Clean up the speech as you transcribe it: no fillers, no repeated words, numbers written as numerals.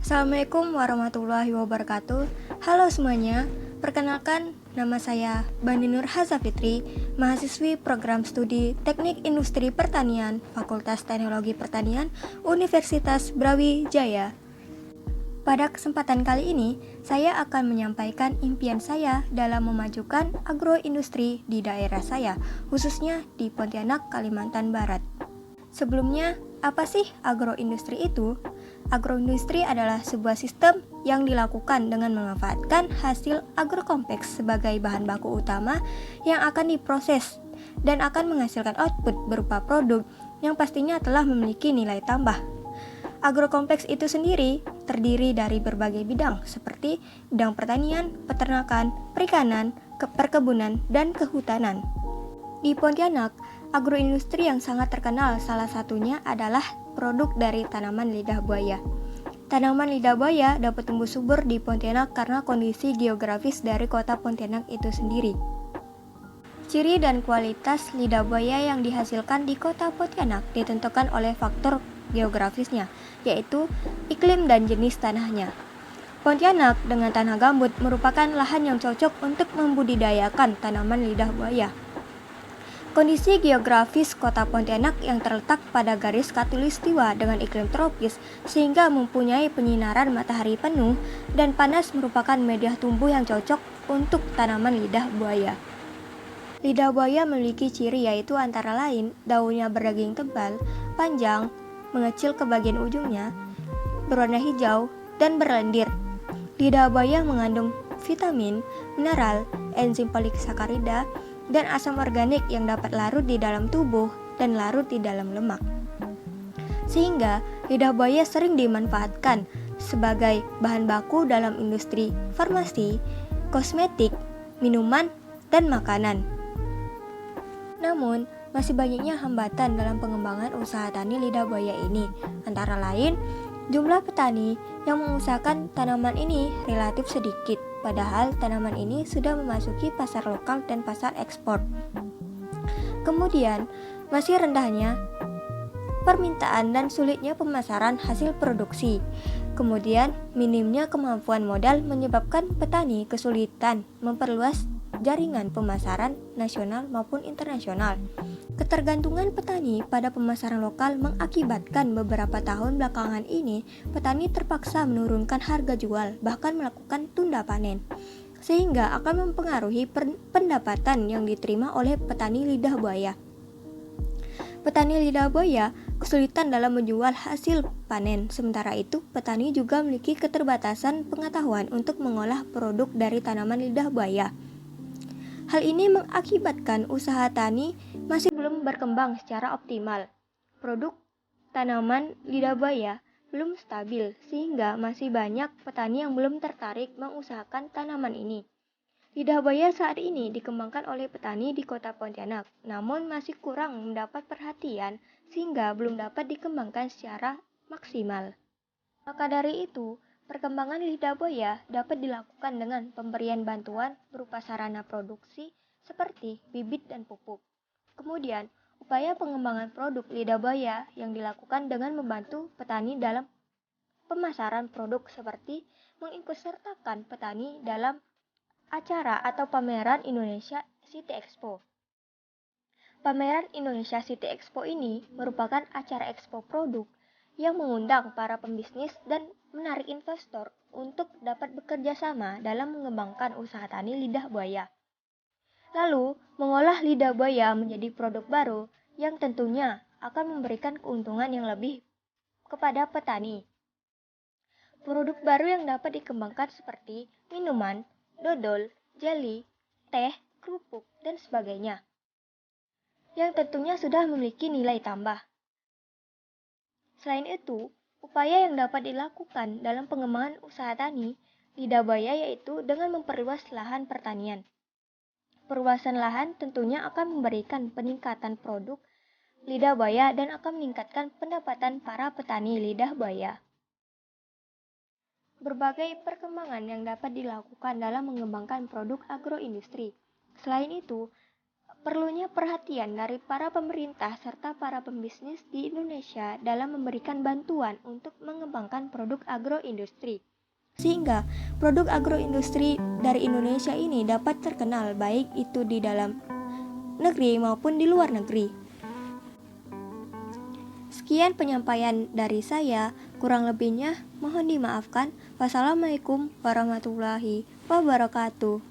Assalamualaikum warahmatullahi wabarakatuh. Halo semuanya, perkenalkan nama saya Bani Nur Hazafitri, mahasiswi program studi Teknik Industri Pertanian, Fakultas Teknologi Pertanian, Universitas Brawijaya. Pada kesempatan kali ini, saya akan menyampaikan impian saya dalam memajukan agroindustri di daerah saya, khususnya di Pontianak, Kalimantan Barat. Sebelumnya, apa sih agroindustri itu? Agroindustri adalah sebuah sistem yang dilakukan dengan memanfaatkan hasil agrokompleks sebagai bahan baku utama yang akan diproses dan akan menghasilkan output berupa produk yang pastinya telah memiliki nilai tambah. Agrokompleks itu sendiri terdiri dari berbagai bidang seperti bidang pertanian, peternakan, perikanan, perkebunan, dan kehutanan. Di Pontianak, agroindustri yang sangat terkenal salah satunya adalah produk dari tanaman lidah buaya. Tanaman lidah buaya dapat tumbuh subur di Pontianak karena kondisi geografis dari kota Pontianak itu sendiri. Ciri dan kualitas lidah buaya yang dihasilkan di kota Pontianak ditentukan oleh faktor geografisnya, yaitu iklim dan jenis tanahnya. Pontianak dengan tanah gambut merupakan lahan yang cocok untuk membudidayakan tanaman lidah buaya. Kondisi geografis kota Pontianak yang terletak pada garis khatulistiwa dengan iklim tropis sehingga mempunyai penyinaran matahari penuh dan panas merupakan media tumbuh yang cocok untuk tanaman lidah buaya. Lidah buaya memiliki ciri yaitu antara lain daunnya berdaging tebal, panjang, mengecil ke bagian ujungnya, berwarna hijau, dan berlendir. Lidah buaya mengandung vitamin, mineral, enzim polisakarida, dan asam organik yang dapat larut di dalam tubuh dan larut di dalam lemak. Sehingga lidah buaya sering dimanfaatkan sebagai bahan baku dalam industri farmasi, kosmetik, minuman, dan makanan. Namun, masih banyaknya hambatan dalam pengembangan usaha tani lidah buaya ini, antara lain jumlah petani yang mengusahakan tanaman ini relatif sedikit, padahal tanaman ini sudah memasuki pasar lokal dan pasar ekspor. Kemudian, masih rendahnya permintaan dan sulitnya pemasaran hasil produksi. Kemudian, minimnya kemampuan modal menyebabkan petani kesulitan memperluas jaringan pemasaran nasional maupun internasional. Ketergantungan petani pada pemasaran lokal mengakibatkan beberapa tahun belakangan ini petani terpaksa menurunkan harga jual, bahkan melakukan tunda panen, sehingga akan mempengaruhi pendapatan yang diterima oleh petani lidah buaya. Petani lidah buaya kesulitan dalam menjual hasil panen, sementara itu petani juga memiliki keterbatasan pengetahuan untuk mengolah produk dari tanaman lidah buaya. Hal ini mengakibatkan usaha tani masih belum berkembang secara optimal. Produk tanaman lidah buaya belum stabil sehingga masih banyak petani yang belum tertarik mengusahakan tanaman ini. Lidah buaya saat ini dikembangkan oleh petani di kota Pontianak, namun masih kurang mendapat perhatian sehingga belum dapat dikembangkan secara maksimal. Maka dari itu, perkembangan lidah buaya dapat dilakukan dengan pemberian bantuan berupa sarana produksi seperti bibit dan pupuk. Kemudian, upaya pengembangan produk lidah buaya yang dilakukan dengan membantu petani dalam pemasaran produk seperti mengikutsertakan petani dalam acara atau pameran Indonesia City Expo. Pameran Indonesia City Expo ini merupakan acara ekspo produk yang mengundang para pembisnis dan menarik investor untuk dapat bekerja sama dalam mengembangkan usaha tani lidah buaya. Lalu, mengolah lidah buaya menjadi produk baru yang tentunya akan memberikan keuntungan yang lebih kepada petani. Produk baru yang dapat dikembangkan seperti minuman, dodol, jelly, teh, kerupuk, dan sebagainya, yang tentunya sudah memiliki nilai tambah. Selain itu, upaya yang dapat dilakukan dalam pengembangan usaha tani lidah buaya yaitu dengan memperluas lahan pertanian. Perluasan lahan tentunya akan memberikan peningkatan produk lidah buaya dan akan meningkatkan pendapatan para petani lidah buaya. Berbagai perkembangan yang dapat dilakukan dalam mengembangkan produk agroindustri. Selain itu, perlunya perhatian dari para pemerintah serta para pembisnis di Indonesia dalam memberikan bantuan untuk mengembangkan produk agroindustri. Sehingga produk agroindustri dari Indonesia ini dapat terkenal baik itu di dalam negeri maupun di luar negeri. Sekian penyampaian dari saya, kurang lebihnya mohon dimaafkan. Wassalamualaikum warahmatullahi wabarakatuh.